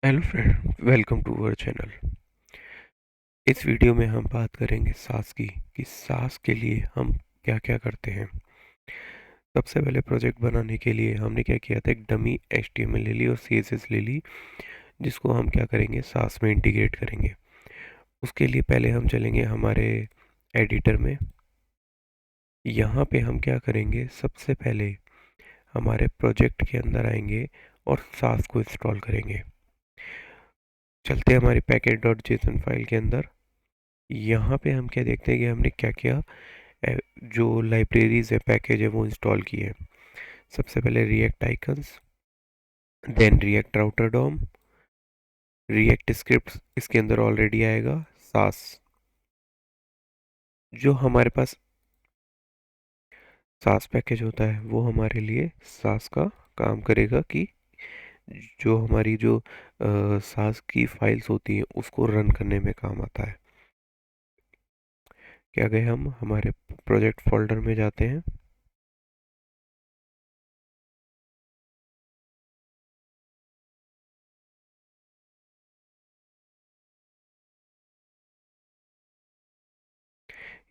Hello friend, welcome to our channel. इस video में हम बात करेंगे सास की कि सास के लिए हम क्या क्या करते हैं। सबसे पहले प्रोजेक्ट बनाने के लिए हमने क्या किया था, एक डमी HTML ले ली और CSS ले ली, जिसको हम क्या करेंगे, सास में इंटीग्रेट करेंगे। उसके लिए पहले हम चलेंगे हमारे एडिटर में। यहाँ पे हम क्या करेंगे, सबसे पहले हमारे प्रोजेक्ट के अंदर आएंगे और सास को इंस्टॉल करेंगे। चलते हैं हमारी package.json फाइल के अंदर। यहाँ पे हम क्या देखते हैं कि हमने क्या किया, जो लाइब्रेरीज है, पैकेज है, वो इंस्टॉल की है। सबसे पहले React icons, then React router DOM, React script इसके अंदर ऑलरेडी आएगा, सास। जो हमारे पास सास पैकेज होता है वो हमारे लिए सास का काम करेगा कि जो हमारी जो सास की फाइल्स होती हैं उसको रन करने में काम आता है। क्या गए, हम हमारे प्रोजेक्ट फोल्डर में जाते हैं।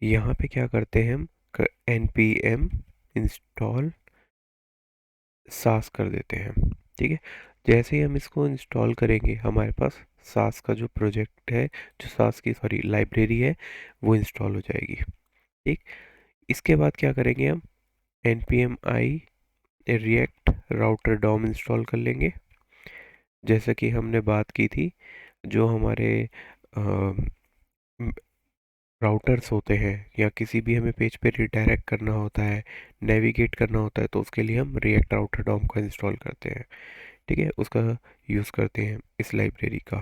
यहाँ पे क्या करते हैं हम, npm इंस्टॉल सास कर देते हैं। ठीक है, जैसे ही हम इसको इंस्टॉल करेंगे हमारे पास सास का जो प्रोजेक्ट है, जो सास की सॉरी लाइब्रेरी है, वो इंस्टॉल हो जाएगी। ठीक, इसके बाद क्या करेंगे हम, npm i react router dom install कर लेंगे। जैसा कि हमने बात की थी, जो हमारे राउटर्स होते हैं या किसी भी हमें पेज पे रिडायरेक्ट करना होता है, नेविगेट करना होता है, तो उसके लिए हम रिएक्ट राउटर डॉम का इंस्टॉल करते हैं। ठीक है, उसका यूज़ करते हैं इस लाइब्रेरी का।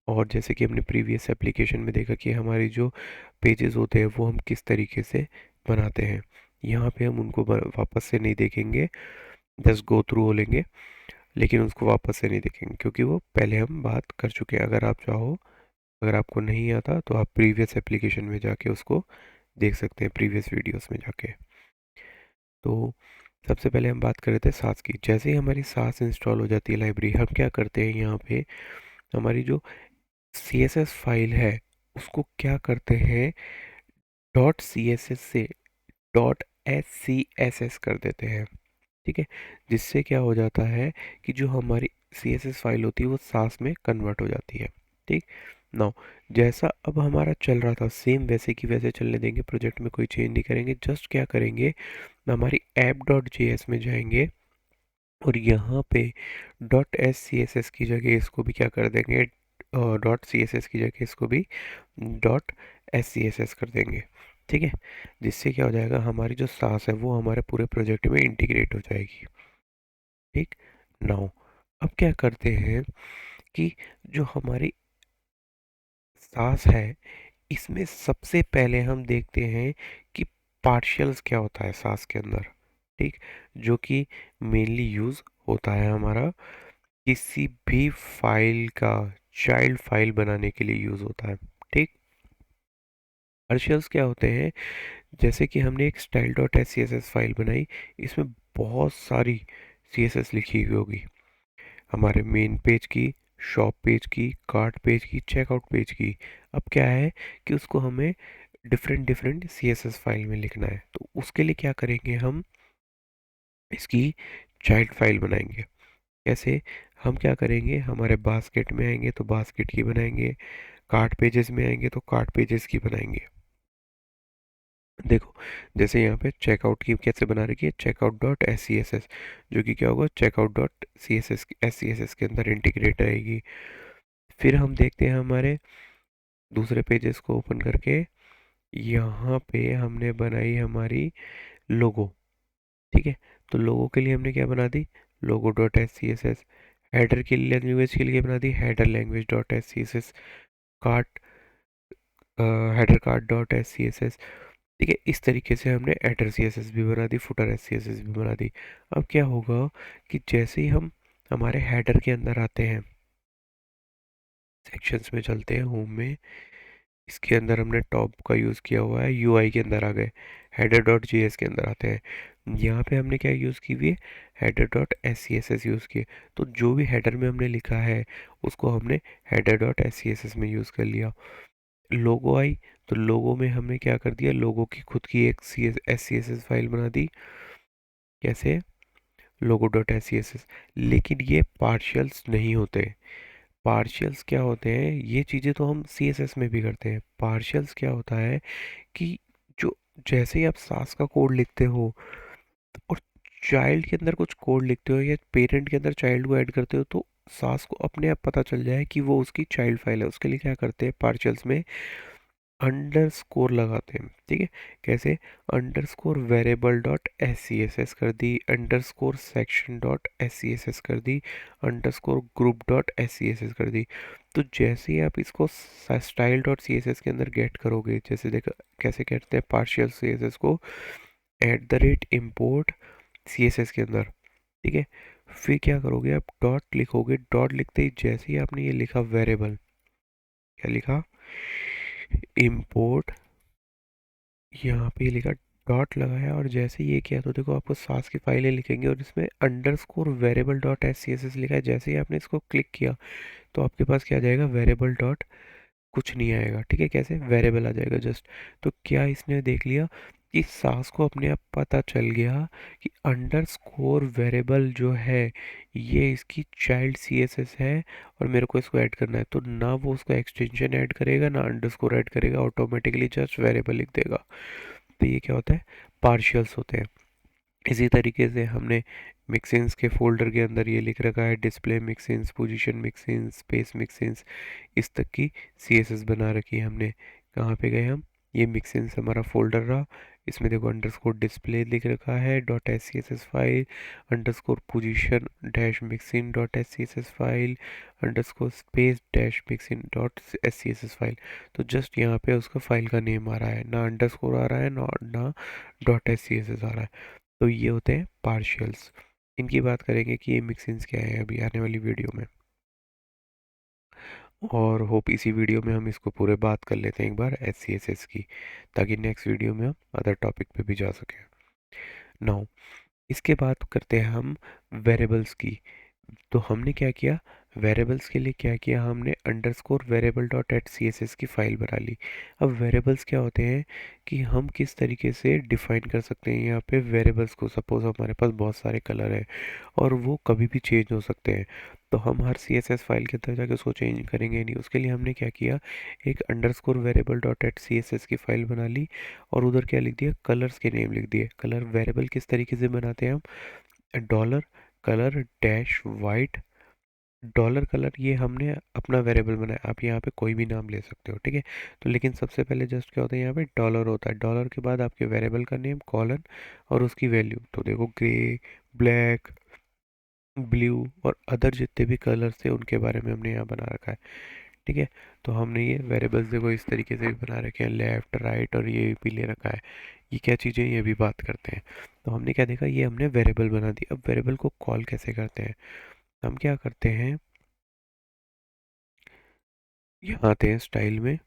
और जैसे कि हमने प्रीवियस एप्लीकेशन में देखा कि हमारी जो पेजेस होते हैं वो हम किस तरीके से बनाते हैं, यहाँ पे हम उनको वापस से नहीं देखेंगे, जस्ट गो थ्रू हो लेंगे, लेकिन उसको वापस से नहीं देखेंगे क्योंकि वो पहले हम बात कर चुके हैं। अगर आप चाहो, अगर आपको नहीं आता तो आप प्रीवियस एप्लीकेशन में जाके उसको देख सकते हैं, प्रीवियस वीडियोस में जाके। तो सबसे पहले हम बात कर रहे थे सास की। जैसे ही हमारी सास इंस्टॉल हो जाती है लाइब्रेरी, हम क्या करते हैं, यहाँ पे हमारी जो CSS फाइल है उसको क्या करते हैं, .css से .scss कर देते हैं। ठीक है, जिससे क्या हो जाता है कि जो हमारी CSS फाइल होती है वो सास में कन्वर्ट हो जाती है। ठीक, नाउ जैसा अब हमारा चल रहा था सेम वैसे की वैसे चलने देंगे, प्रोजेक्ट में कोई चेंज नहीं करेंगे। जस्ट क्या करेंगे, हमारी app.js में जाएंगे और यहाँ पे .scss की जगह इसको भी क्या कर देंगे, .css की जगह इसको भी .scss कर देंगे। ठीक है, जिससे क्या हो जाएगा, हमारी जो सास है वो हमारे पूरे प्रोजेक्ट में इंटीग्रेट हो जाएगी। ठीक, नाउ अब क्या करते हैं कि जो हमारी सास है इसमें सबसे पहले हम देखते हैं कि पार्शियल्स क्या होता है सास के अंदर। ठीक, जो कि मेनली यूज़ होता है हमारा किसी भी फाइल का चाइल्ड फाइल बनाने के लिए यूज़ होता है। ठीक, पार्शियल्स क्या होते हैं, जैसे कि हमने एक style dot S C S S file बनाई, इसमें बहुत सारी CSS लिखी हुई होगी, हमारे मेन पेज की, शॉप पेज की, कार्ट पेज की, चेकआउट पेज की। अब क्या है कि उसको हमें डिफरेंट डिफरेंट CSS फाइल में लिखना है, तो उसके लिए क्या करेंगे, हम इसकी चाइल्ड फाइल बनाएंगे। कैसे, हम क्या करेंगे, हमारे बास्केट में आएंगे तो बास्केट की बनाएंगे, कार्ट पेजेस में आएंगे तो कार्ट पेजेस की बनाएंगे। देखो, जैसे यहाँ पे चेकआउट की कैसे बना रखी है, checkout dot S C S S, जो कि क्या होगा, checkout dot S C S S के अंदर इंटीग्रेट रहेगी। फिर हम देखते हैं हमारे दूसरे पेजेस को ओपन करके, यहाँ पे हमने बनाई हमारी लोगो। ठीक है, तो लोगो के लिए हमने क्या बना दी, logo dot S C S S. Header की लैंग्वेज के लिए बना दी header language dot S C S S. Cart, header cart dot S C S S. ठीक है, इस तरीके से हमने हेडर सी एस एस भी बना दी, footer S C S S भी बना दी। अब क्या होगा कि जैसे ही हम हमारे हेडर के अंदर आते हैं, सेक्शंस में चलते हैं, होम में, इसके अंदर हमने टॉप का यूज़ किया हुआ है, UI के अंदर आ गए, हेडर डॉट JS के अंदर आते हैं, यहाँ पे हमने क्या यूज़ की हुई है, header dot S C S S use किए। तो जो भी हेडर में हमने लिखा है उसको हमने header dot S C S S में यूज़ कर लिया। लोगो आई, तो लोगो में हमने क्या कर दिया, लोगो की खुद की एक S C S S file बना दी। कैसे, logo dot S C S S. लेकिन ये पार्शियल्स नहीं होते। पार्शियल्स क्या होते हैं, ये चीज़ें तो हम सी एस एस में भी करते हैं। पार्शियल्स क्या होता है कि जो, जैसे ही आप सास का कोड लिखते हो और चाइल्ड के अंदर कुछ कोड लिखते हो या पेरेंट के अंदर चाइल्ड को ऐड करते हो, तो सास को अपने आप पता चल जाए कि वो उसकी चाइल्ड फाइल है। उसके लिए क्या करते हैं पार्शियल्स में, अंडर स्कोर लगाते हैं। ठीक है, कैसे, underscore variable dot S C S S कर दी, underscore section dot S C S S कर दी, underscore group dot S C S S कर दी। तो जैसे ही आप इसको style dot C S S के अंदर गेट करोगे, जैसे देखो कैसे कहते हैं पार्शियल सी एस एस को, at the rate import C S S के अंदर। ठीक है, फिर क्या करोगे आप, डॉट लिखोगे। डॉट लिखते ही जैसे ही आपने ये लिखा वेरिएबल, क्या लिखा, इम्पोर्ट, यहाँ पे ये लिखा, डॉट लगाया, और जैसे ये किया तो देखो आपको सास की फाइलें लिखेंगे और इसमें underscore variable dot S C S S लिखा है। जैसे ही आपने इसको क्लिक किया तो आपके पास क्या आ जाएगा, वेरिएबल डॉट कुछ नहीं आएगा। ठीक है, कैसे, वेरिएबल आ जाएगा जस्ट। तो क्या इसने देख लिया कि सास को अपने आप पता चल गया कि अंडर स्कोर वेरिएबल जो है ये इसकी चाइल्ड सी एस एस है और मेरे को इसको ऐड करना है। तो ना वो उसका एक्सटेंशन ऐड करेगा ना अंडर स्कोर ऐड करेगा, ऑटोमेटिकली जस्ट वेरिएबल लिख देगा। तो ये क्या होता है, पार्शियल्स होते हैं। इसी तरीके से हमने मिक्सिंस के फोल्डर के अंदर ये लिख रखा है, डिस्प्ले मिक्सिंस, पोजीशन मिक्सिंस, स्पेस मिक्सिंस, इस तक की सीएसएस बना रखी है हमने। कहाँ पे गए हम, ये मिक्सिंस हमारा फोल्डर रहा, इसमें देखो अंडरस्कोर डिस्प्ले लिख रखा है dot S C S S file, underscore position dash mixing dot S C S S file, underscore space dash mixing dot S C S S file. तो जस्ट यहाँ पे उसका फाइल का नेम आ रहा है, ना अंडरस्कोर आ रहा है ना dot S C S S आ रहा है। तो ये होते हैं पार्शियल्स। इनकी बात करेंगे कि ये मिक्सिंस क्या है अभी आने वाली वीडियो में, और होप इसी वीडियो में हम इसको पूरे बात कर लेते हैं एक बार एस सी एस एस की, ताकि नेक्स्ट वीडियो में हम अदर टॉपिक पे भी जा सकें। नाउ इसके बाद करते हैं हम वेरिएबल्स की। तो हमने क्या किया, वेरिएबल्स के लिए क्या किया, हमने underscore variable dot at C S S की फाइल बना ली। अब वेरिएबल्स क्या होते हैं कि हम किस तरीके से डिफाइन कर सकते हैं यहाँ पे वेरिएबल्स को। सपोज हमारे पास बहुत सारे कलर हैं और वो कभी भी चेंज हो सकते हैं, तो हम हर सी एस एस फाइल के अंदर जाके उसको चेंज करेंगे नहीं। उसके लिए हमने क्या किया, एक underscore variable dot at C S S की फाइल बना ली और उधर क्या लिख दिया, कलर्स के नेम लिख दिए। कलर वेरिएबल किस तरीके से बनाते हैं हम, dollar colour dash white, dollar colour ये हमने अपना वेरिएबल बनाया। आप यहाँ पे कोई भी नाम ले सकते हो, ठीक है। तो लेकिन सबसे पहले जस्ट क्या होता है, यहाँ पे डॉलर होता है, डॉलर के बाद आपके वेरिएबल का नेम कॉलन और उसकी वैल्यू। तो देखो ग्रे, ब्लैक, ब्लू और अदर जितने भी कलर्स थे उनके बारे में हमने यहाँ बना रखा है, ठीक है। तो हमने ये वेरिएबल्स देखो इस तरीके से भी बना रखे हैं, लेफ्ट राइट, और ये भी ले रखा है। ये क्या चीज़ें, ये भी बात करते हैं। तो हमने क्या देखा, ये हमने वेरिएबल बना दी। अब वेरिएबल को कॉल कैसे करते हैं, हम क्या करते हैं, यहाँ आते हैं स्टाइल में,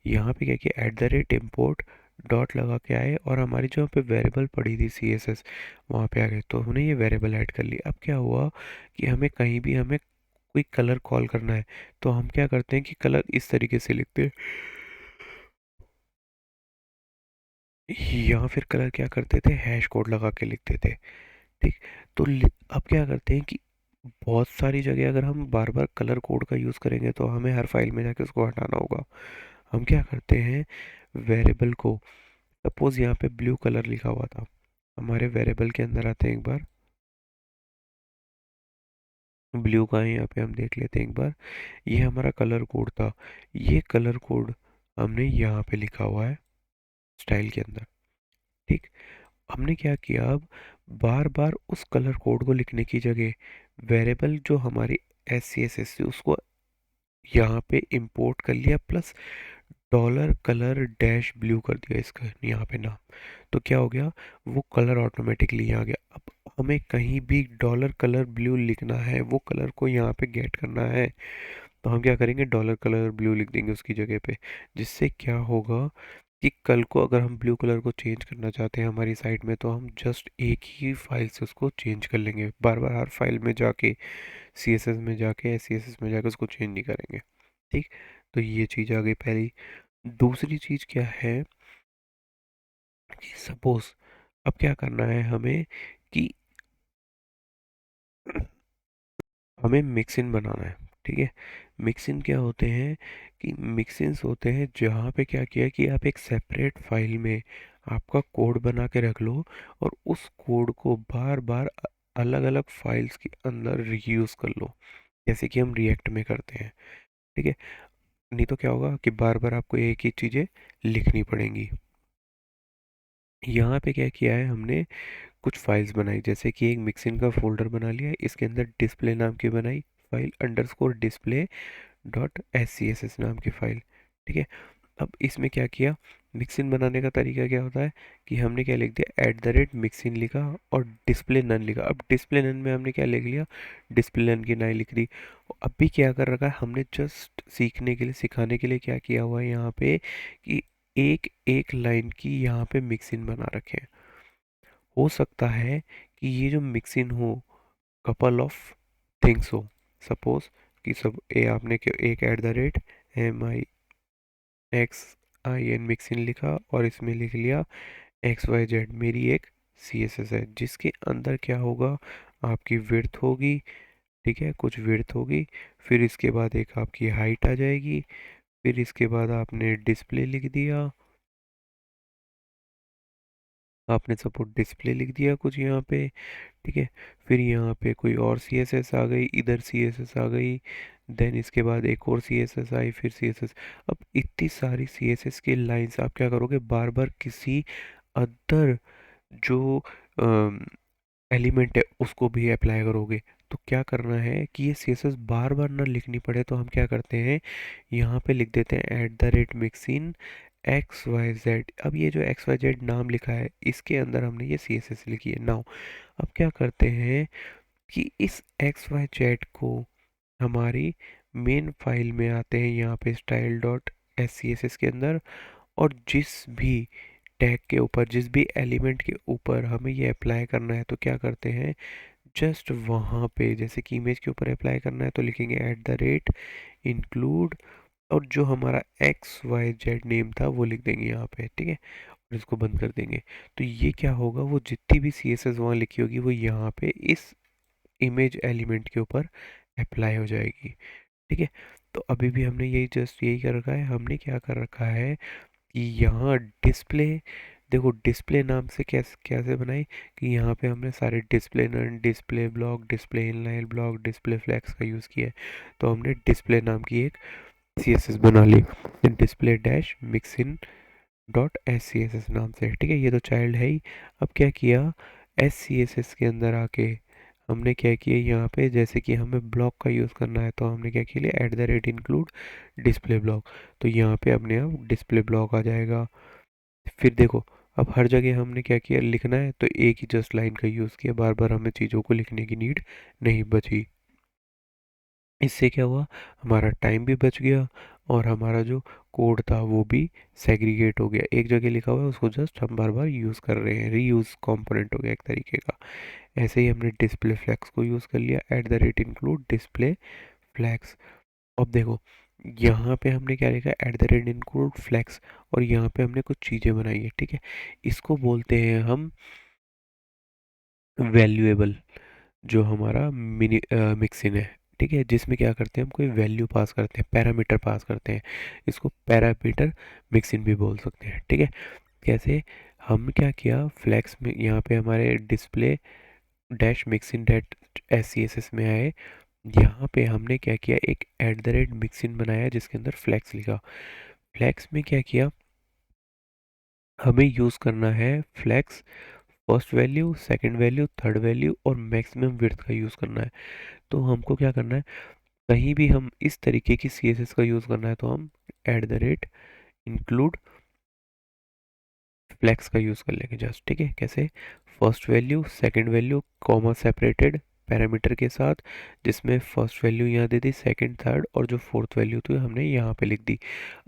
यहाँ पे क्या किया, eight the rate import dot लगा के आए और हमारी जो पे वेरिएबल पड़ी थी सी एस एस वहाँ पे आ गए। तो हमने ये वेरिएबल ऐड कर लिया। अब क्या हुआ कि हमें कहीं भी हमें कोई कलर कॉल करना है तो हम क्या करते हैं कि कलर इस तरीके से लिखते हैं, या फिर कलर क्या करते थे, हैश कोड लगा के लिखते थे। ठीक, तो अब क्या करते हैं कि बहुत सारी जगह अगर हम बार बार कलर कोड का यूज़ करेंगे तो हमें हर फाइल में जाके उसको हटाना होगा। हम क्या करते हैं, वेरिएबल को, सपोज यहाँ पे ब्लू कलर लिखा हुआ था, हमारे वेरिएबल के अंदर आते हैं एक बार, ब्लू का है यहाँ पे, हम देख लेते हैं एक बार। ये हमारा कलर कोड था, ये कलर कोड हमने यहाँ पे लिखा हुआ है स्टाइल के अंदर। ठीक, हमने क्या किया, अब बार बार उस कलर कोड को लिखने की जगह वेरिएबल जो हमारी एस सी एस एस थी उसको यहाँ पे इंपोर्ट कर लिया, plus dollar colour dash blue कर दिया इसका यहाँ पे नाम। तो क्या हो गया, वो कलर ऑटोमेटिकली यहाँ आ गया। अब हमें कहीं भी डॉलर कलर ब्लू लिखना है, वो कलर को यहाँ पे गेट करना है, तो हम क्या करेंगे, डॉलर कलर ब्लू लिख देंगे उसकी जगह पे। जिससे क्या होगा कि कल को अगर हम ब्लू कलर को चेंज करना चाहते हैं हमारी साइट में, तो हम जस्ट एक ही फाइल से उसको चेंज कर लेंगे, बार बार हर फाइल में जाके सी एस एस में जाके एस सी एस एस में जाके उसको चेंज नहीं करेंगे। ठीक, तो ये चीज़ आ गई पहली। दूसरी चीज़ क्या है कि सपोज अब क्या करना है हमें कि हमें मिक्सिन बनाना है। ठीक है, मिक्सिन क्या होते हैं कि मिक्सिन्स होते हैं जहाँ पे क्या किया कि आप एक सेपरेट फाइल में आपका कोड बना के रख लो, और उस कोड को बार बार अलग अलग फाइल्स के अंदर रीयूज़ कर लो, जैसे कि हम रिएक्ट में करते हैं। ठीक है, नहीं तो क्या होगा कि बार बार आपको एक ही चीज़ें लिखनी पड़ेंगी। यहाँ पे क्या किया है हमने, कुछ फाइल्स बनाई, जैसे कि एक मिक्सिन का फोल्डर बना लिया, इसके अंदर डिस्प्ले नाम की बनाई file, underscore display dot S C S S नाम की फाइल। ठीक है, अब इसमें क्या किया, मिक्सिन बनाने का तरीका क्या होता है कि हमने क्या लिख दिया, एट द रेट मिक्सिन लिखा और डिस्प्ले नन लिखा। अब डिस्प्ले नन में हमने क्या लिख लिया, डिस्प्ले नन की नाई लिख दी। अब भी क्या कर रखा है हमने, जस्ट सीखने के लिए सिखाने के लिए क्या किया हुआ है यहाँ पे कि एक एक लाइन की यहाँ पे मिक्सिन बना रखे हैं। हो सकता है कि ये जो मिक्सिन हो कपल ऑफ थिंग्स हो, सपोज कि सब ए आपने एक at the rate M I X I N mixin लिखा और इसमें लिख लिया एक्स वाई जेड, मेरी एक सी एस एस है जिसके अंदर क्या होगा, आपकी विड्थ होगी। ठीक है, कुछ विड्थ होगी, फिर इसके बाद एक आपकी हाइट आ जाएगी, फिर इसके बाद आपने डिस्प्ले लिख दिया, आपने सपोज डिस्प्ले लिख दिया कुछ यहाँ पे। ठीक है, फिर यहाँ पे कोई और सी एस एस आ गई, इधर सी एस एस आ गई, देन इसके बाद एक और सी एस एस आई, फिर सी एस एस। अब इतनी सारी सी एस एस की लाइंस आप क्या करोगे, बार बार किसी अदर जो एलिमेंट है उसको भी अप्लाई करोगे। तो क्या करना है कि ये सी एस एस बार बार ना लिखनी पड़े, तो हम क्या करते हैं, यहाँ पे लिख देते हैं at the rate mixin X Y Z. अब ये जो एक्स वाई जेड नाम लिखा है इसके अंदर हमने ये सी एस एस लिखी है। नाउ अब क्या करते हैं कि इस एक्स वाई जेड को हमारी मेन फाइल में आते हैं, यहाँ पे style dot S C S S के अंदर, और जिस भी टैग के ऊपर, जिस भी एलिमेंट के ऊपर हमें ये अप्लाई करना है, तो क्या करते हैं, जस्ट वहाँ पे जैसे कि इमेज के ऊपर अप्लाई करना है तो लिखेंगे एट द रेट इंक्लूड, और जो हमारा एक्स वाई जेड नेम था वो लिख देंगे यहाँ पे। ठीक है, और इसको बंद कर देंगे। तो ये क्या होगा, वो जितनी भी सी एस एस वहाँ लिखी होगी वो यहाँ पे इस इमेज एलिमेंट के ऊपर अप्लाई हो जाएगी। ठीक है, तो अभी भी हमने यही जस्ट यही कर रखा है, हमने क्या कर रखा है कि यहाँ डिस्प्ले, देखो डिस्प्ले नाम से कैसे कैसे बनाई कि यहाँ पे हमने सारे display none, display block, display inline block, display flex का यूज़ किया है। तो हमने डिस्प्ले नाम की एक सी एस एस बना ली, display dash mixin dot S C S S नाम से। ठीक है, ये तो चाइल्ड है ही। अब क्या किया, एस सी एस एस के अंदर आके हमने क्या किया, यहाँ पे जैसे कि हमें ब्लॉक का यूज़ करना है तो हमने क्या किया, eight the rate include display block. तो यहाँ पे अपने आप डिस्प्ले ब्लॉक आ जाएगा। फिर देखो, अब हर जगह हमने क्या किया, लिखना है तो एक ही जस्ट लाइन का यूज़ किया, बार बार हमें चीज़ों को लिखने की नीड नहीं बची। इससे क्या हुआ, हमारा टाइम भी बच गया, और हमारा जो कोड था वो भी सेग्रीगेट हो गया, एक जगह लिखा हुआ है उसको जस्ट हम बार बार यूज़ कर रहे हैं, रीयूज कंपोनेंट हो गया एक तरीके का। ऐसे ही हमने डिस्प्ले फ्लैक्स को यूज़ कर लिया, at the rate include display flex. अब देखो, यहाँ पे हमने क्या लिखा, at the rate include flex, और यहाँ पे हमने कुछ चीज़ें बनाई है। ठीक है, इसको बोलते हैं हम वैल्यूएबल, जो हमारा मिनी मिक्सिन है। ठीक है, जिसमें क्या करते हैं, हम कोई वैल्यू पास करते हैं, पैरामीटर पास करते हैं, इसको पैरामीटर मिक्सिन भी बोल सकते हैं। ठीक है, कैसे, हम क्या किया, फ्लैक्स में यहाँ पे हमारे display dash mixin dot S C S S में आए, यहाँ पे हमने क्या किया, एक एट द रेट मिक्सिन बनाया जिसके अंदर फ्लैक्स लिखा। फ्लैक्स में क्या किया, हमें यूज़ करना है flex first value, second value, third value और मैक्सिमम विड्थ का यूज़ करना है। तो हमको क्या करना है, कहीं भी हम इस तरीके की सी एस एस का यूज़ करना है तो हम at the rate include flex का यूज़ कर लेंगे जस्ट। ठीक है, कैसे, first value, second value, comma separated, parameter के साथ, जिसमें फर्स्ट वैल्यू यहाँ दे दी, सेकंड थर्ड और जो फोर्थ वैल्यू थी हमने यहाँ पे लिख दी।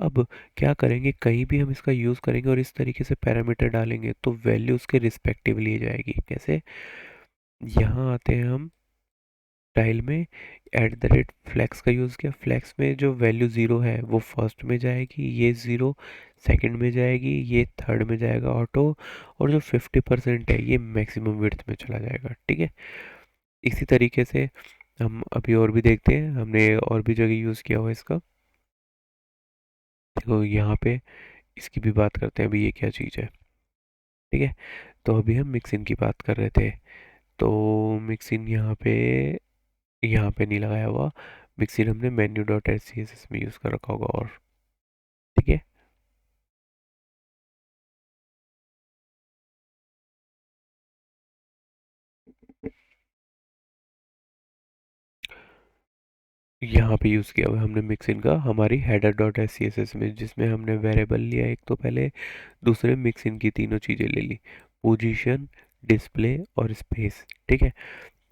अब क्या करेंगे, कहीं भी हम इसका यूज़ करेंगे और इस तरीके से पैरामीटर डालेंगे तो वैल्यू उसके रिस्पेक्टिव ली जाएगी। कैसे, यहाँ आते हैं हम टाइल में, एट द रेट फ्लैक्स का यूज़ किया, फ्लैक्स में जो वैल्यू ज़ीरो है वो फर्स्ट में जाएगी, ये ज़ीरो सेकंड में जाएगी, ये थर्ड में जाएगा ऑटो, और जो 50% है ये मैक्सिमम विड्थ में चला जाएगा। ठीक है, इसी तरीके से हम अभी और भी देखते हैं, हमने और भी जगह यूज़ किया हुआ है इसका। देखो यहाँ पे इसकी भी बात करते हैं, अभी ये क्या चीज़ है। ठीक है, तो अभी हम मिक्सिंग की बात कर रहे थे, तो मिक्सिंग यहाँ पे नहीं लगाया हुआ, मिक्सिंग हमने menu dot H C S S में यूज़ कर रखा होगा। और ठीक है, यहाँ पे यूज़ किया हुआ है हमने मिक्सिंग का हमारी header dot H C S S में, जिसमें हमने वेरिएबल लिया एक तो पहले, दूसरे मिक्सिंग की तीनों चीज़ें ले ली, पोजीशन, डिस्प्ले और स्पेस। ठीक है,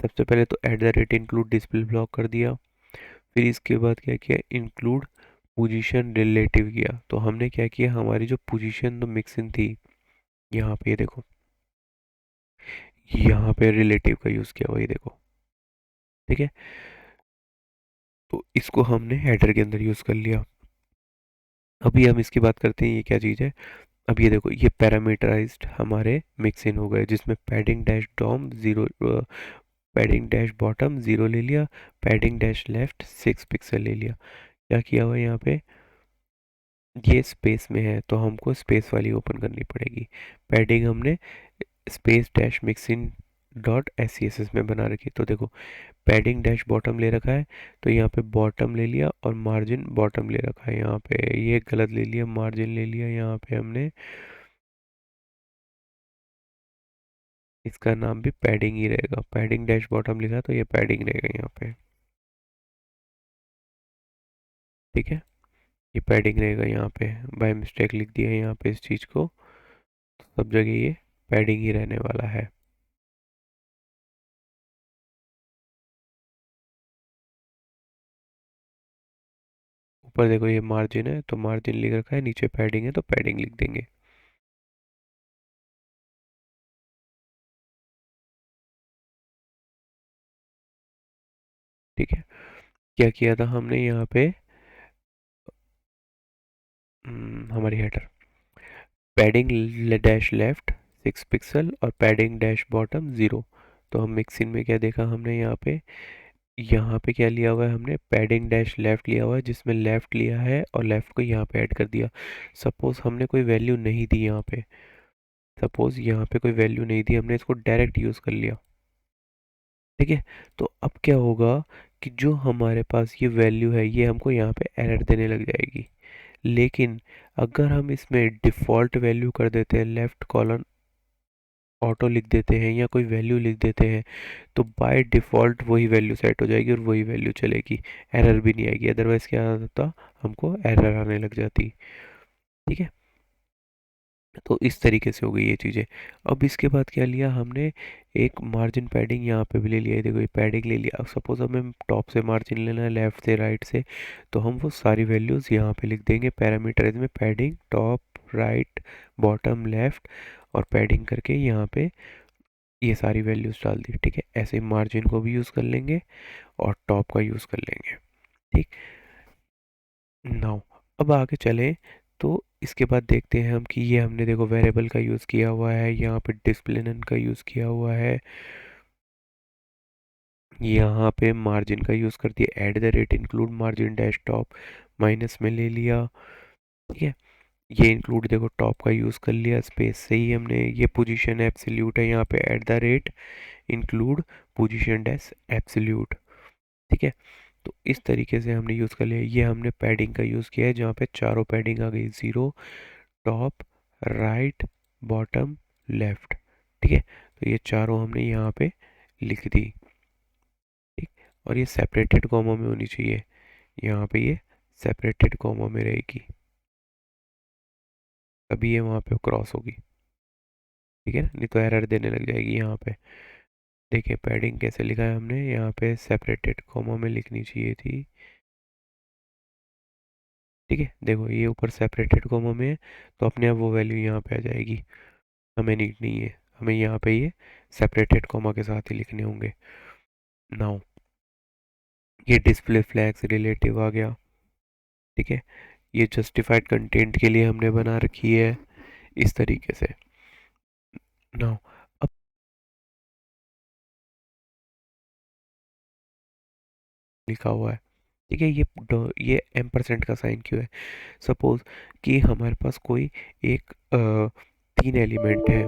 सबसे पहले तो eight the rate include display block कर दिया, फिर इसके बाद क्या किया, इंक्लूड पोजीशन रिलेटिव किया। तो हमने क्या किया, हमारी जो पोजीशन तो मिक्सिंग थी, यहाँ पे ये देखो, यहाँ पे रिलेटिव का यूज़ किया हुआ, ये देखो। ठीक है, तो इसको हमने हेडर के अंदर यूज़ कर लिया। अभी हम इसकी बात करते हैं, ये क्या चीज़ है। अब ये देखो, ये पैरामीटराइज्ड हमारे मिक्स इन हो गए, जिसमें padding dash top zero, padding dash bottom zero ले लिया, पैडिंग डैश लेफ्ट 6 पिक्सल ले लिया। क्या किया हुआ है यहाँ पे, ये स्पेस में है तो हमको स्पेस वाली ओपन करनी पड़ेगी। पैडिंग हमने space dash mixing dot S C S S में बना रखी, तो देखो पैडिंग डैश बॉटम ले रखा है, तो यहाँ पे बॉटम ले लिया और मार्जिन बॉटम ले रखा है, यहाँ पे ये गलत ले लिया, मार्जिन ले लिया यहाँ पे हमने, इसका नाम भी पैडिंग ही रहेगा, पैडिंग डैश बॉटम लिखा तो ये पैडिंग रहेगा यहाँ पे। ठीक है, ये पैडिंग रहेगा यहाँ पे, बाय मिस्टेक लिख दिया है यहाँ पे इस चीज़ को, सब जगह ये पैडिंग ही रहने वाला है। ऊपर देखो ये मार्जिन है तो मार्जिन लिख रखा है, नीचे पैडिंग है तो पैडिंग लिख देंगे। ठीक है, क्या किया था हमने यहाँ पे, हमारी header padding dash left 6 pixel और पैडिंग डैश बॉटम ज़ीरो। तो हम मिक्सिंग में क्या देखा हमने, यहाँ पे क्या लिया हुआ है हमने, पैडिंग डैश लेफ्ट लिया हुआ है, जिसमें लेफ्ट लिया है और लेफ्ट को यहाँ पे ऐड कर दिया। सपोज हमने कोई वैल्यू नहीं दी यहाँ पे, सपोज यहाँ पे कोई वैल्यू नहीं दी, हमने इसको डायरेक्ट यूज़ कर लिया। ठीक है, तो अब क्या होगा कि जो हमारे पास ये वैल्यू है ये हमको यहाँ पे एरर देने लग जाएगी। लेकिन अगर हम इसमें डिफ़ॉल्ट वैल्यू कर देते हैं, लेफ्ट कॉलन ऑटो लिख देते हैं या कोई वैल्यू लिख देते हैं, तो बाय डिफ़ॉल्ट वही वैल्यू सेट हो जाएगी और वही वैल्यू चलेगी, एरर भी नहीं आएगी। अदरवाइज़ क्या होता, हमको एरर आने लग जाती। ठीक है, तो इस तरीके से हो गई ये चीज़ें। अब इसके बाद क्या लिया हमने, एक मार्जिन पैडिंग यहाँ पे भी ले लिया है, देखो ये पैडिंग ले लिया। अब सपोज हमें टॉप से मार्जिन लेना है, लेफ़्ट से राइट से, तो हम वो सारी वैल्यूज़ यहाँ पे लिख देंगे पैरामीटराइज में, padding top right bottom left, और पैडिंग करके यहाँ पे ये सारी वैल्यूज़ डाल दी। ठीक है, ऐसे मार्जिन को भी यूज़ कर लेंगे और टॉप का यूज़ कर लेंगे। ठीक, नाउ अब आगे चलें, तो इसके बाद देखते हैं हम कि ये हमने देखो वेरिएबल का यूज़ किया हुआ है, यहाँ पे डिस्प्ले नन का यूज़ किया हुआ है, यहाँ पे मार्जिन का यूज़ कर दिया, eight the rate include margin dash top minus में ले लिया। ठीक है, ये इंक्लूड देखो टॉप का यूज़ कर लिया, स्पेस से ही हमने, ये पोजीशन एब्सोल्यूट है, यहाँ पे eight the rate include position dash absolute. ठीक है, तो इस तरीके से हमने यूज़ कर लिया। ये हमने पैडिंग का यूज़ किया है, जहाँ पे चारों पैडिंग आ गई, zero top right bottom left. ठीक है, तो ये चारों हमने यहाँ पे लिख दी। ठीक, और ये सेपरेटेड कॉमा में होनी चाहिए, यहाँ पे ये सेपरेटेड कॉमा में रहेगी, तभी ये वहाँ पे क्रॉस होगी। ठीक है ना, नहीं तो एरर देने लग जाएगी यहाँ पे। देखिए पैडिंग कैसे लिखा है हमने, यहाँ पे सेपरेटेड कॉमा में लिखनी चाहिए थी। ठीक है, देखो ये ऊपर सेपरेटेड कॉमा में है, तो अपने आप वो वैल्यू यहाँ पे आ जाएगी। हमें नीड नहीं है, हमें यहाँ पे ये सेपरेटेड कॉमा के साथ ही लिखने होंगे। नाउ ये डिस्प्ले फ्लैग्स रिलेटिव आ गया। ठीक है, ये जस्टिफाइड कंटेंट के लिए हमने बना रखी है इस तरीके से। नाउ अब लिखा हुआ है। ठीक है, ये M% का साइन क्यों है? सपोज कि हमारे पास कोई एक 3 एलिमेंट है।